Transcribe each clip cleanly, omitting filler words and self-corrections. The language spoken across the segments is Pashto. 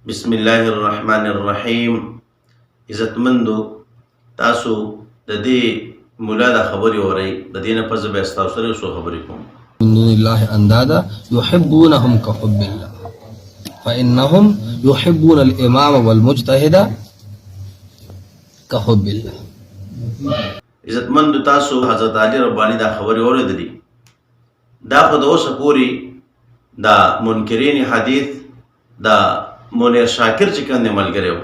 بسم الله الرحمن الرحیم. عزتمندو تاسو د دې مولا د خبرې اورئ، د دې نه پس به تاسو سره څه خبرې کوم. من دون الله اندادا يحبونهم كحب الله فانهم يحبون الامام والمجتهد كحب الله. عزتمندو تاسو حضرت علی ربانی دا خبرې اورېدلې، دا خو د اوسه پورې دا منکرین حدیث دا منیر شاکر چې کوم دی ملګری و،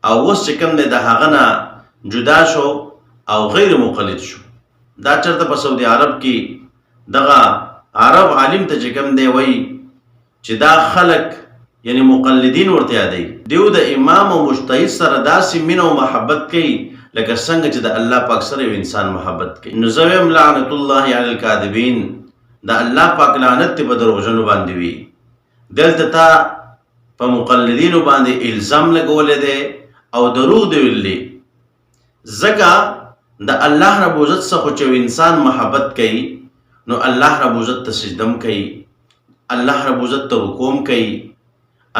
او اوس چې کوم دی د هغه نه جدا شو او غیر مقلد شو. دا چرته په سعودي عرب کې دغه عرب عالم ته چې کوم دی وایي چې دا خلق یعنی مقلدین ورته یادوي، دیو د امام او مجتهد سره داسې مینه او محبت کوي لکه څنګه چې د الله پاک سره یو انسان محبت کوي. نو زه وایم لعنت الله علی الکاذبین، د الله پاک لعنت دې په دروغجنو باندې وي. دلته تا په مقلدینو باندې الزام لګولې دی او دروغ دی ویلي، ځکه د الله رب عزت څخه چې انسان محبت کوي نو الله رب عزت ته سجدم کوي، الله رب عزت ته رکوع کوي،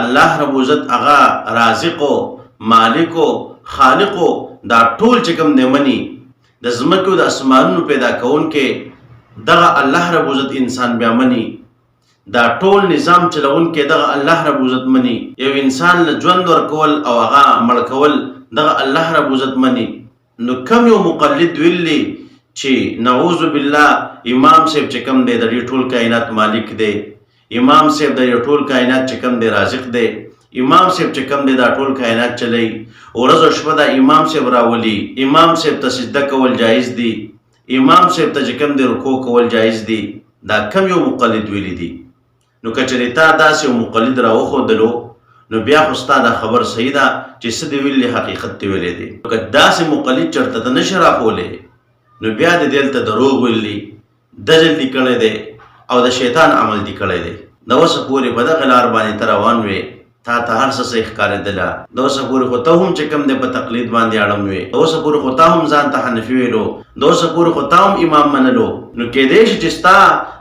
الله رب عزت هغه رازق او مالک او خالق دا ټول چې کوم دی مني، د ځمکو د اسمانونو پیدا کوونکې دغه الله رب عزت انسان بیا مني، دا ټول نظام چلونکې دغه الله رب عزت مني، یو انسان له ژوند ورکول او هغه مړ کول دغه الله رب عزت مني. نو کم یو مقلد ویلي چې نعوذ بالله امام صاحب چې کوم دی د دې ټول کائنات مالک دی، امام صاحب د دې ټول کائنات چې کوم دی رازق دی، امام صاحب چې کوم دی دا ټول کائنات چلی، ورځ او شپه دا امام صاحب راولي، امام صاحب ته سجده کول جایز دی، امام صاحب ته چې کوم دی رکوع کول جایز دی. دا کم یو مقلد ویلي دی. نو کچری تا داسې یو مقلد راوښودلو نو بیا خو ستا دا خبر صحیح ده چې څه دې ویلي حقیقت دې ویلی دی. که داسې مقلد چېرته ته نشي راښولی نو بیا دې دلته دروغ ویلي، دجل دې کړی دی او د شیطان عمل دې کړی دی. د اوسه پورې په دغه لار باندې ته روان وې، تا ته هر څه صحیح ښکارېدله، د اوسه پورې خو ته هم چې کوم دی په تقلید باندې اړم وې، د اوسه پورې خو تا هم ځان ته حنفي ویلو، د اوسه پورې خو تا هم امام منلو. نو کېدی شي چې ستا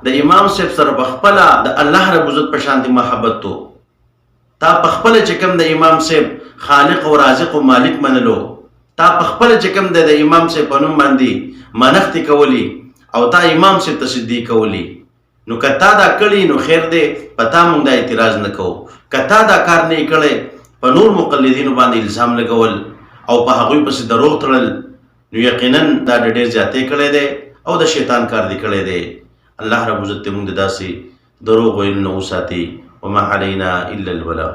د امام صاحب سره په خپله د الله رب عزت په شانتې محبت تو، تا په خپله چې کوم د امام صاحب خالق او رازق او مالک منلو، تا په خپله چې کوم د امام صاحب په نوم باندې منښتې کولی او تا امام صاحب ته سجدې کولی. نو که تا دا کړي نو خیر دی، په تا موږ دا اعتراض نه کوو. که تا دا کار نه یې کړی په نور مقلدینو باندې الزام لګول او په هغوی پسې دروغ تړل نو یقینا دا ډېر زیاتی کړی دی او د شیطان کار دی کړی دی. الله رب عزت دې موږ د داسې دروغ ویلو نه وساتي. وما علینا الا البلاغ.